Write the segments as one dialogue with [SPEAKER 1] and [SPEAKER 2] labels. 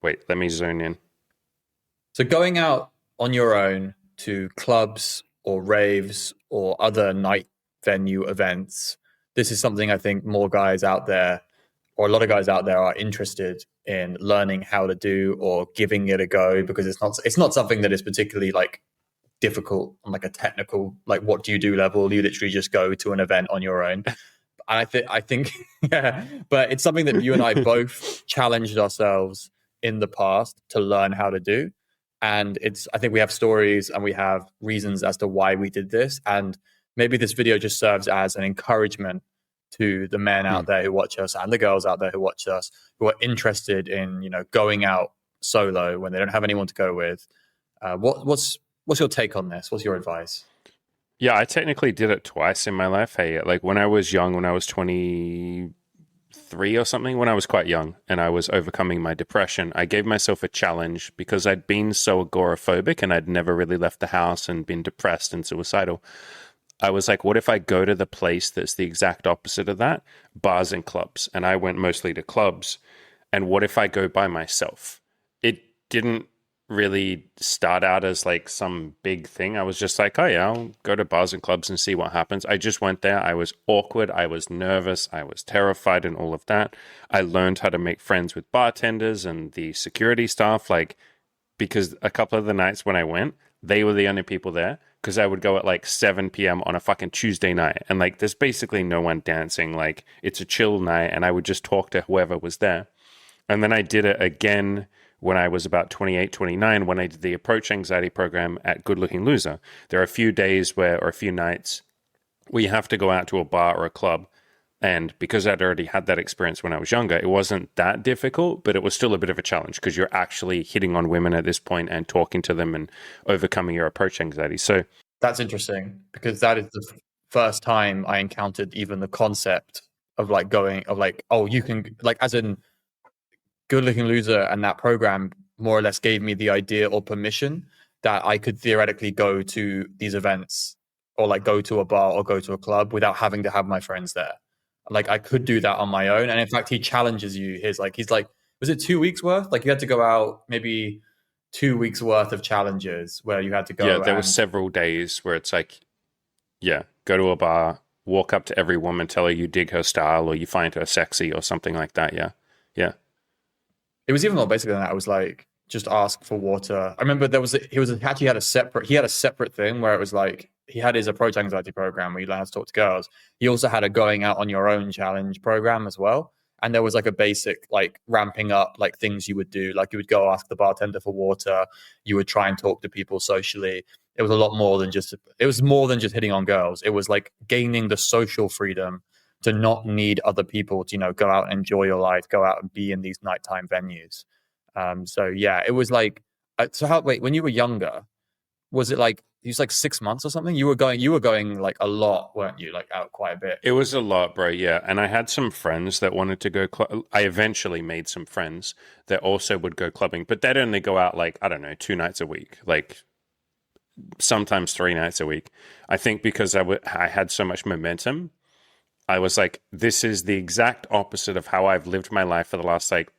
[SPEAKER 1] Wait, let me zone in.
[SPEAKER 2] So going out on your own to clubs or raves or other night venue events, this is something I think more guys out there, or a lot of guys out there, are interested in learning how to do or giving it a go, because it's not something that is particularly like difficult on like a technical, like what do you do level. You literally just go to an event on your own. And I think yeah, but it's something that you and I both challenged ourselves in the past to learn how to do. And I think we have stories and we have reasons as to why we did this. And maybe this video just serves as an encouragement to the men out
[SPEAKER 1] Mm.
[SPEAKER 2] there who watch us and the girls out there who watch us, who are interested in, going out solo when they don't have anyone to go with. What's your take on this? What's your advice?
[SPEAKER 1] Yeah, I technically did it twice in my life. Hey, like when I was young, when I was 23 or something, when I was quite young and I was overcoming my depression, I gave myself a challenge because I'd been so agoraphobic and I'd never really left the house and been depressed and suicidal. I was like, what if I go to the place that's the exact opposite of that? Bars and clubs. And I went mostly to clubs. And what if I go by myself? It didn't really start out as like some big thing. I was just like, oh yeah, I'll go to bars and clubs and see what happens. I just went there. I was awkward. I was nervous. I was terrified and all of that. I learned how to make friends with bartenders and the security staff, like, because a couple of the nights when I went, they were the only people there because I would go at like 7 p.m. on a fucking Tuesday night. And like, there's basically no one dancing. Like, it's a chill night and I would just talk to whoever was there. And then I did it again when I was about 28, 29, when I did the approach anxiety program at Good Looking Loser. There are a few days or a few nights where you have to go out to a bar or a club. And because I'd already had that experience when I was younger, it wasn't that difficult, but it was still a bit of a challenge because you're actually hitting on women at this point and talking to them and overcoming your approach anxiety. So
[SPEAKER 2] That's interesting because that is the first time I encountered even the concept of like going of like, oh, you can like, as in Good Looking Loser, and that program more or less gave me the idea or permission that I could theoretically go to these events or like go to a bar or go to a club without having to have my friends there. Like I could do that on my own. And in fact, he challenges you. He's like, was it 2 weeks worth? Like you had to go out maybe 2 weeks worth of challenges where you had to
[SPEAKER 1] yeah,
[SPEAKER 2] go
[SPEAKER 1] there were
[SPEAKER 2] and
[SPEAKER 1] several days where it's like, yeah, go to a bar, walk up to every woman, tell her you dig her style or you find her sexy or something like that. Yeah. Yeah.
[SPEAKER 2] it was even more basic than that. I was like, just ask for water. I remember he had a separate thing where it was like he had his approach anxiety program where you learn how to talk to girls. He also had a going out on your own challenge program as well. And there was like a basic like ramping up like things you would do. Like you would go ask the bartender for water. You would try and talk to people socially. It was a lot more than just it was more than just hitting on girls. It was like gaining the social freedom to not need other people to, go out and enjoy your life, go out and be in these nighttime venues. So yeah, it was like, wait, when you were younger, was it like, it was like 6 months or something? You were going like a lot, weren't you? Like out quite a bit.
[SPEAKER 1] It was a lot, bro. Yeah. And I had some friends that wanted to go. I eventually made some friends that also would go clubbing, but they'd only go out like, I don't know, 2 nights a week, like sometimes 3 nights a week. I think because I had so much momentum, I was like, this is the exact opposite of how I've lived my life for the last like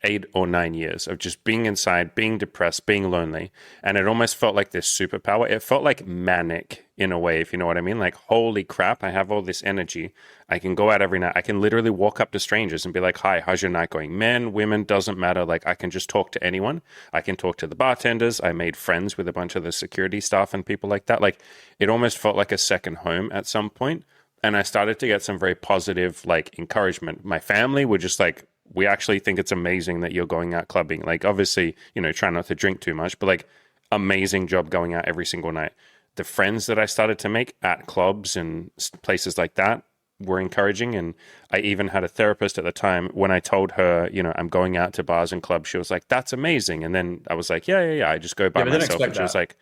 [SPEAKER 1] 8 or 9 years of just being inside, being depressed, being lonely. And it almost felt like this superpower. It felt like manic in a way, if you know what I mean. Like, holy crap, I have all this energy. I can go out every night. I can literally walk up to strangers and be like, hi, how's your night going? Men, women, doesn't matter. Like, I can just talk to anyone. I can talk to the bartenders. I made friends with a bunch of the security staff and people like that. Like, it almost felt like a second home at some point. And I started to get some very positive, like, encouragement. My family were just like, we actually think it's amazing that you're going out clubbing. Like, obviously, try not to drink too much, but like, amazing job going out every single night. The friends that I started to make at clubs and places like that were encouraging. And I even had a therapist at the time. When I told her, I'm going out to bars and clubs, she was like, that's amazing. And then I was like, yeah. I just go by
[SPEAKER 2] Yeah, but they don't
[SPEAKER 1] myself. And
[SPEAKER 2] expect
[SPEAKER 1] she was
[SPEAKER 2] that.
[SPEAKER 1] like,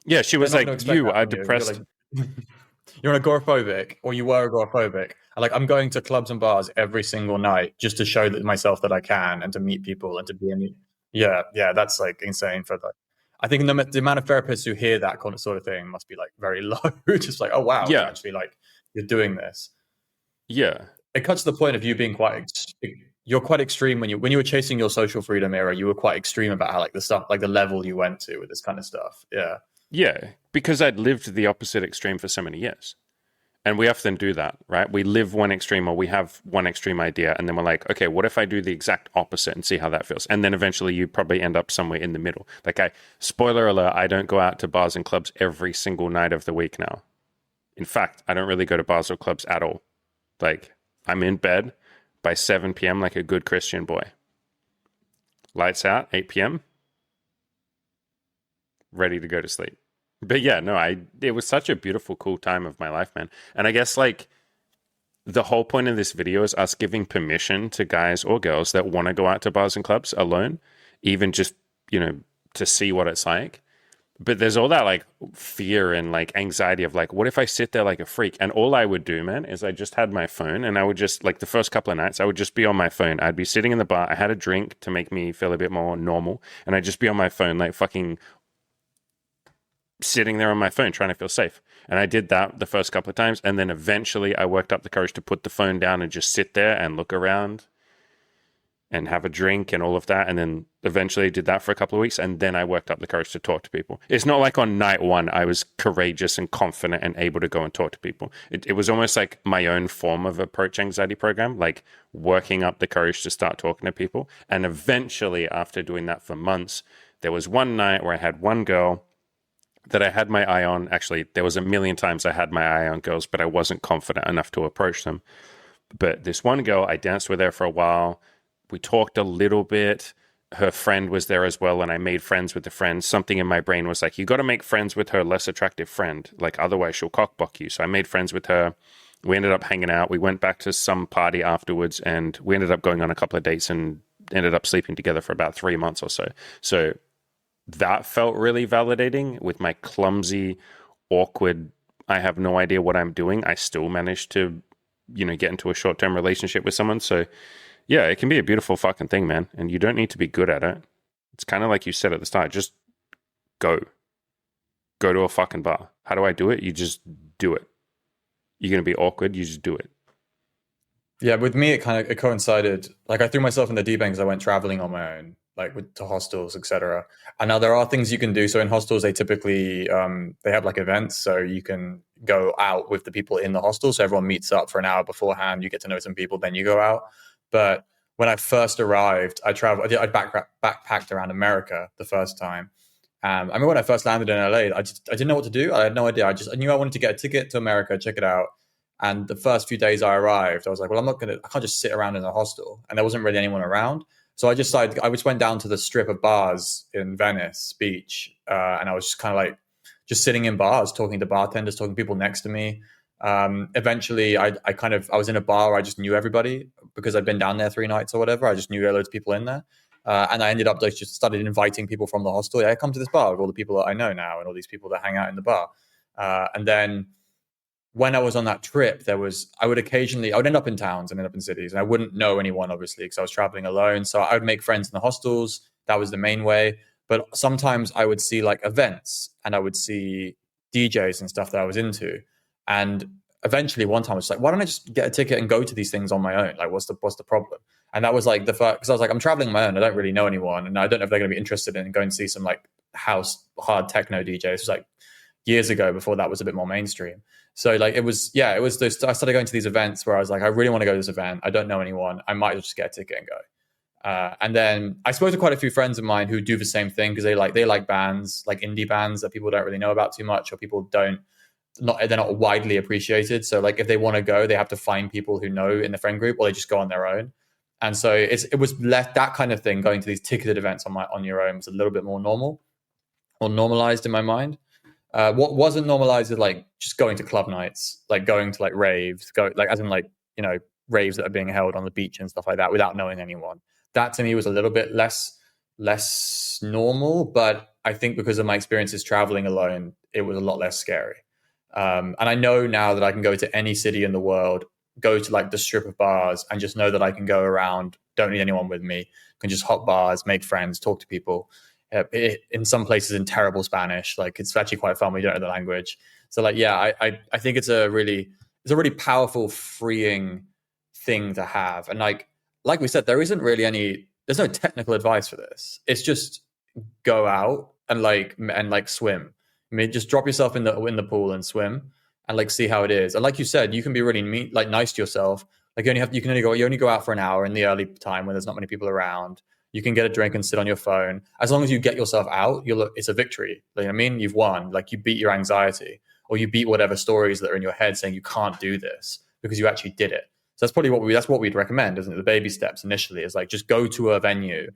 [SPEAKER 1] yeah, she
[SPEAKER 2] They're
[SPEAKER 1] was
[SPEAKER 2] not going to
[SPEAKER 1] like,
[SPEAKER 2] expect
[SPEAKER 1] you
[SPEAKER 2] that
[SPEAKER 1] are
[SPEAKER 2] from you. You're
[SPEAKER 1] depressed.
[SPEAKER 2] like, you're an agoraphobic, or you were agoraphobic. And like, I'm going to clubs and bars every single night just to show myself that I can, and to meet people and to be in. Yeah, that's like insane for like. I think the amount of therapists who hear that kind of sort of thing must be like very low. Just like, oh wow,
[SPEAKER 1] Yeah.
[SPEAKER 2] you're doing this.
[SPEAKER 1] Yeah.
[SPEAKER 2] It cuts to the point of you being quite you're quite extreme when you were chasing your social freedom era. You were quite extreme about how like the stuff, like the level you went to with this kind of stuff. Yeah.
[SPEAKER 1] Yeah, because I'd lived the opposite extreme for so many years. And we often do that, right? We live one extreme or we have one extreme idea, and then we're like, okay, what if I do the exact opposite and see how that feels? And then eventually you probably end up somewhere in the middle. Like, spoiler alert, I don't go out to bars and clubs every single night of the week now. In fact, I don't really go to bars or clubs at all. Like, I'm in bed by 7 p.m. like a good Christian boy. Lights out, 8 p.m., ready to go to sleep. But yeah, no, it was such a beautiful, cool time of my life, man. And I guess like the whole point of this video is us giving permission to guys or girls that want to go out to bars and clubs alone, even just, to see what it's like. But there's all that like fear and like anxiety of like, what if I sit there like a freak? And all I would do, man, is I just had my phone, and I would just like the first couple of nights, I would just be on my phone. I'd be sitting in the bar. I had a drink to make me feel a bit more normal. And I'd just be on my phone, like fucking sitting there on my phone trying to feel safe. And I did that the first couple of times. And then eventually I worked up the courage to put the phone down and just sit there and look around and have a drink and all of that. And then eventually did that for a couple of weeks. And then I worked up the courage to talk to people. It's not like on night one, I was courageous and confident and able to go and talk to people. It was almost like my own form of approach anxiety program, like working up the courage to start talking to people. And eventually after doing that for months, there was one night where I had one girl that I had my eye on. Actually, there was a million times I had my eye on girls, but I wasn't confident enough to approach them. But this one girl, I danced with her for a while. We talked a little bit. Her friend was there as well, and I made friends with the friend. Something in my brain was like, you got to make friends with her less attractive friend. Like, otherwise she'll cockblock you. So I made friends with her. We ended up hanging out. We went back to some party afterwards, and we ended up going on a couple of dates and ended up sleeping together for about 3 months or so. So that felt really validating. With my clumsy, awkward, I have no idea what I'm doing, I still managed to, get into a short-term relationship with someone. So yeah, it can be a beautiful fucking thing, man. And you don't need to be good at it. It's kind of like you said at the start, just go to a fucking bar. How do I do it? You just do it. You're going to be awkward. You just do it.
[SPEAKER 2] Yeah, with me, it coincided. Like I threw myself in the deep end because I went traveling on my own, like to hostels, etc. And now there are things you can do. So in hostels, they typically they have like events, so you can go out with the people in the hostel. So everyone meets up for an hour beforehand. You get to know some people, then you go out. But when I first arrived, I backpacked around America the first time. I remember when I first landed in LA, I didn't know what to do. I had no idea. I knew I wanted to get a ticket to America, check it out. And the first few days I arrived, I was like, well, I can't just sit around in a hostel. And there wasn't really anyone around. So I just went down to the strip of bars in Venice Beach. And I was just kind of like, just sitting in bars, talking to bartenders, talking to people next to me. Eventually I was in a bar where I just knew everybody because I'd been down there 3 nights or whatever. I just knew loads of people in there. And I ended up just started inviting people from the hostel. Yeah, I come to this bar with all the people that I know now and all these people that hang out in the bar. And then when I was on that trip, I would end up in towns and end up in cities, and I wouldn't know anyone, obviously, because I was traveling alone. So I would make friends in the hostels. That was the main way. But sometimes I would see like events, and I would see DJs and stuff that I was into. And eventually one time I was like, why don't I just get a ticket and go to these things on my own? Like, what's the problem? And that was like the first, because I was like, I'm traveling on my own. I don't really know anyone. And I don't know if they're going to be interested in going to see some like house hard techno DJs. It was like years ago, before that was a bit more mainstream. So like it was those, I started going to these events where I was like, I really want to go to this event. I don't know anyone. I might just get a ticket and go. And then I spoke to quite a few friends of mine who do the same thing because they like bands, like indie bands that people don't really know about too much, or people they're not widely appreciated. So like if they want to go, they have to find people who know in the friend group, or they just go on their own. And so it was left that kind of thing, going to these ticketed events on your own was a little bit more normal or normalized in my mind. What wasn't normalized is like just going to club nights, like going to like raves, raves that are being held on the beach and stuff like that without knowing anyone. That to me was a little bit less normal, but I think because of my experiences traveling alone, it was a lot less scary. And I know now that I can go to any city in the world, go to like the strip of bars, and just know that I can go around, don't need anyone with me, can just hop bars, make friends, talk to people. In some places in terrible Spanish, like it's actually quite fun when you don't know the language. So like, yeah, I think it's a really powerful, freeing thing to have. And like, like we said, there's no technical advice for this. It's just go out and swim. I mean, just drop yourself in the pool and swim and like see how it is. And like you said, you can be really nice to yourself. Like you only go out for an hour in the early time when there's not many people around. You can get a drink and sit on your phone. As long as you get yourself out, it's a victory. Like, I mean, you've won. Like you beat your anxiety, or you beat whatever stories that are in your head saying you can't do this, because you actually did it. So that's probably that's what we'd recommend, isn't it? The baby steps initially is like just go to a venue,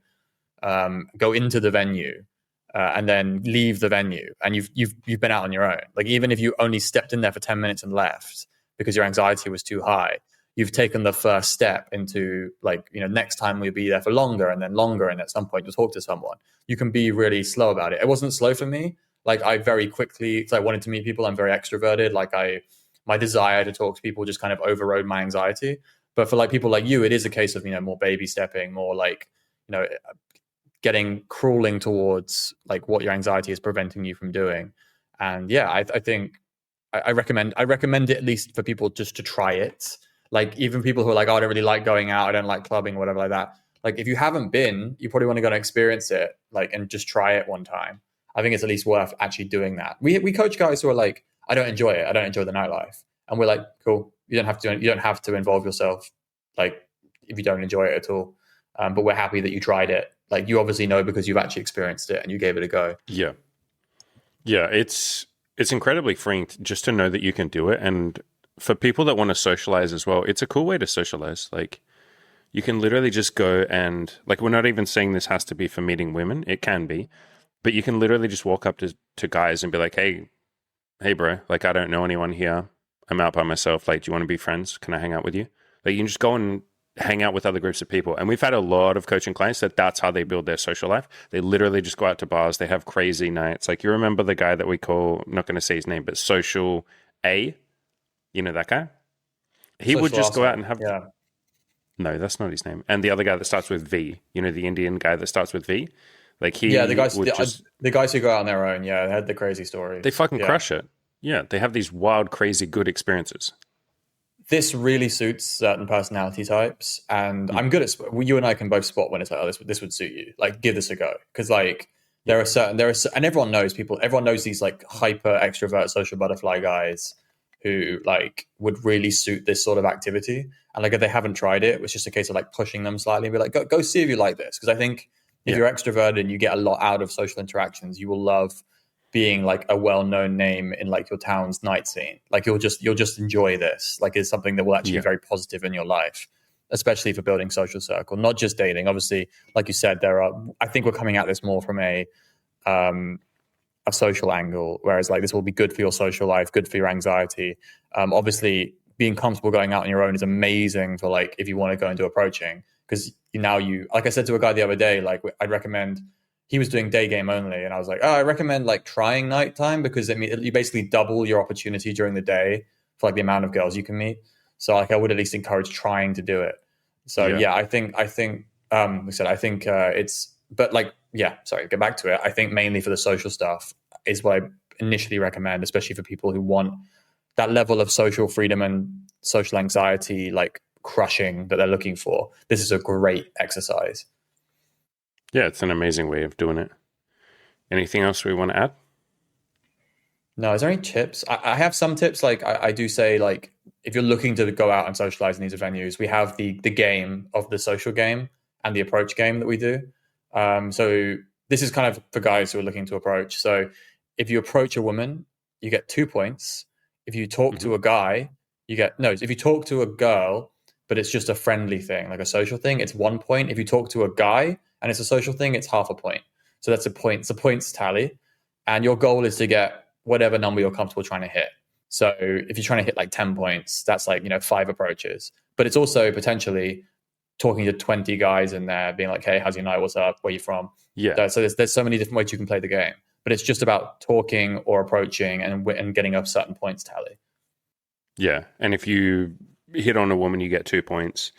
[SPEAKER 2] go into the venue, and then leave the venue, and you've been out on your own. Like even if you only stepped in there for 10 minutes and left because your anxiety was too high, you've taken the first step into like, next time we'll be there for longer, and then longer, and at some point you'll talk to someone. You can be really slow about it. It wasn't slow for me. Like I very quickly, because I wanted to meet people, I'm very extroverted. Like my desire to talk to people just kind of overrode my anxiety. But for like people like you, it is a case of, more baby stepping, more like, crawling towards like what your anxiety is preventing you from doing. And yeah, I think I recommend it at least for people just to try it. Like even people who are like, oh, I don't really like going out, I don't like clubbing, whatever like that. Like if you haven't been, you probably want to go and experience it, like, and just try it one time. I think it's at least worth actually doing that. We coach guys who are like, I don't enjoy it. I don't enjoy the nightlife. And we're like, cool. You don't have to involve yourself, like if you don't enjoy it at all. But we're happy that you tried it. Like you obviously know because you've actually experienced it and you gave it a go.
[SPEAKER 1] Yeah. Yeah. It's incredibly freeing just to know that you can do it. And for people that want to socialize as well, it's a cool way to socialize. Like you can literally just go and like, we're not even saying this has to be for meeting women. It can be, but you can literally just walk up to guys and be like, hey bro, like I don't know anyone here. I'm out by myself. Like, do you want to be friends? Can I hang out with you? Like you can just go and hang out with other groups of people. And we've had a lot of coaching clients that's how they build their social life. They literally just go out to bars. They have crazy nights. Like you remember the guy that we call, I'm not going to say his name, but Social A, that guy? He would just go out and have...
[SPEAKER 2] Yeah.
[SPEAKER 1] No, that's not his name. And the other guy that starts with V, the Indian guy that starts with V. Like
[SPEAKER 2] the guys who go out on their own, they had the crazy stories.
[SPEAKER 1] They fucking crush it. Yeah, they have these wild, crazy, good experiences.
[SPEAKER 2] This really suits certain personality types, and I'm good at. You and I can both spot when it's like, oh, this would suit you. Like, give this a go, because like there are, and everyone knows people. Everyone knows these like hyper extrovert social butterfly guys who like would really suit this sort of activity. And like if they haven't tried it, it's just a case of like pushing them slightly and be like, go see if you like this, because I think if you're extroverted and you get a lot out of social interactions, you will love being like a well-known name in like your town's night scene. Like you'll just enjoy this. Like it's something that will actually be very positive in your life, especially for building social circle, not just dating. Obviously, like you said, I think we're coming at this more from a social angle, whereas like this will be good for your social life, good for your anxiety. Obviously being comfortable going out on your own is amazing for like, if you want to go into approaching, because like I said to a guy the other day, like I'd recommend, he was doing day game only. And I was like, I recommend like trying nighttime, because you basically double your opportunity during the day for like the amount of girls you can meet. So like I would at least encourage trying to do it. So I think it's, but like, sorry, get back to it. I think mainly for the social stuff is what I initially recommend, especially for people who want that level of social freedom and social anxiety, like crushing that they're looking for. This is a great exercise.
[SPEAKER 1] Yeah, it's an amazing way of doing it. Anything else we want to add?
[SPEAKER 2] No, is there any tips? I have some tips. Like I do say, like if you're looking to go out and socialize in these venues, we have the game of the social game and the approach game that we do. So this is kind of for guys who are looking to approach. So if you approach a woman, you get 2 points. If you talk to a guy, if you talk to a girl, but it's just a friendly thing, like a social thing, it's 1 point. If you talk to a guy and it's a social thing, it's half a point. So that's a point. It's a points tally. And your goal is to get whatever number you're comfortable trying to hit. So if you're trying to hit like 10 points, that's like, 5 approaches. But it's also potentially talking to 20 guys in there, being like, hey, how's your night? What's up? Where you from?
[SPEAKER 1] Yeah.
[SPEAKER 2] So there's so many different ways you can play the game. But it's just about talking or approaching and getting a certain points tally.
[SPEAKER 1] Yeah. And if you hit on a woman, you get 2 points.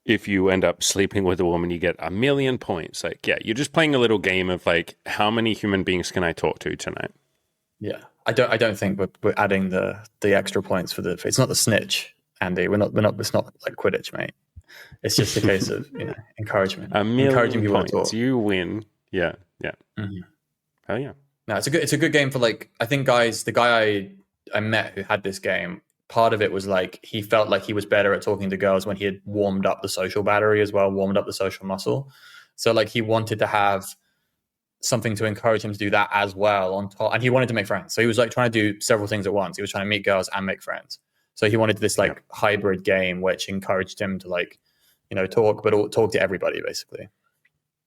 [SPEAKER 1] If you end up sleeping with a woman, you get 1,000,000 points. Like, you're just playing a little game of like, how many human beings can I talk to tonight?
[SPEAKER 2] Yeah. I don't think we're adding the extra points for it's not the snitch, Andy. It's not like Quidditch, mate. It's just a case of encouragement,
[SPEAKER 1] A
[SPEAKER 2] encouraging
[SPEAKER 1] million
[SPEAKER 2] people to
[SPEAKER 1] points.
[SPEAKER 2] talk.
[SPEAKER 1] You win. Yeah. Yeah.
[SPEAKER 2] Mhm.
[SPEAKER 1] Hell yeah.
[SPEAKER 2] No, it's a good game for like, I think guys, the guy I met who had this game, part of it was like he felt like he was better at talking to girls when he had warmed up the social battery as well, warmed up the social muscle. So like he wanted to have something to encourage him to do that as well on top, and he wanted to make friends. So he was like trying to do several things at once. He was trying to meet girls and make friends. So he wanted this like hybrid game which encouraged him to like, talk, but talk to everybody basically.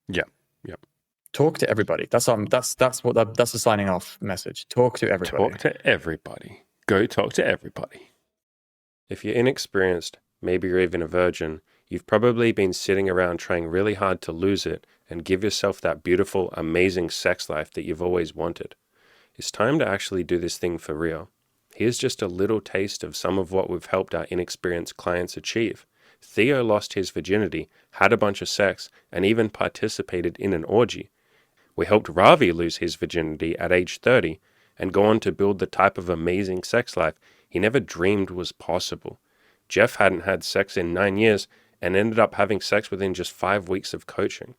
[SPEAKER 1] Yeah. Yeah.
[SPEAKER 2] Talk to everybody. That's the signing off message. Talk to everybody.
[SPEAKER 1] Talk to everybody. Go talk to everybody. If you're inexperienced, maybe you're even a virgin, you've probably been sitting around trying really hard to lose it and give yourself that beautiful, amazing sex life that you've always wanted. It's time to actually do this thing for real. Here's just a little taste of some of what we've helped our inexperienced clients achieve. Theo lost his virginity, had a bunch of sex, and even participated in an orgy. We helped Ravi lose his virginity at age 30 and go on to build the type of amazing sex life he never dreamed was possible. Jeff hadn't had sex in 9 years and ended up having sex within just 5 weeks of coaching.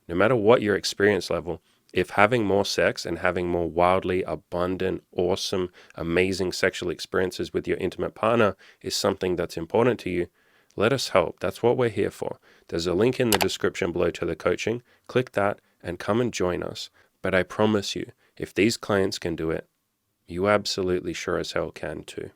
[SPEAKER 1] No matter what your experience level, if having more sex and having more wildly abundant, awesome, amazing sexual experiences with your intimate partner is something that's important to you, let us help. That's what we're here for. There's a link in the description below to the coaching. Click that and come and join us. But I promise you, if these clients can do it, you absolutely sure as hell can too.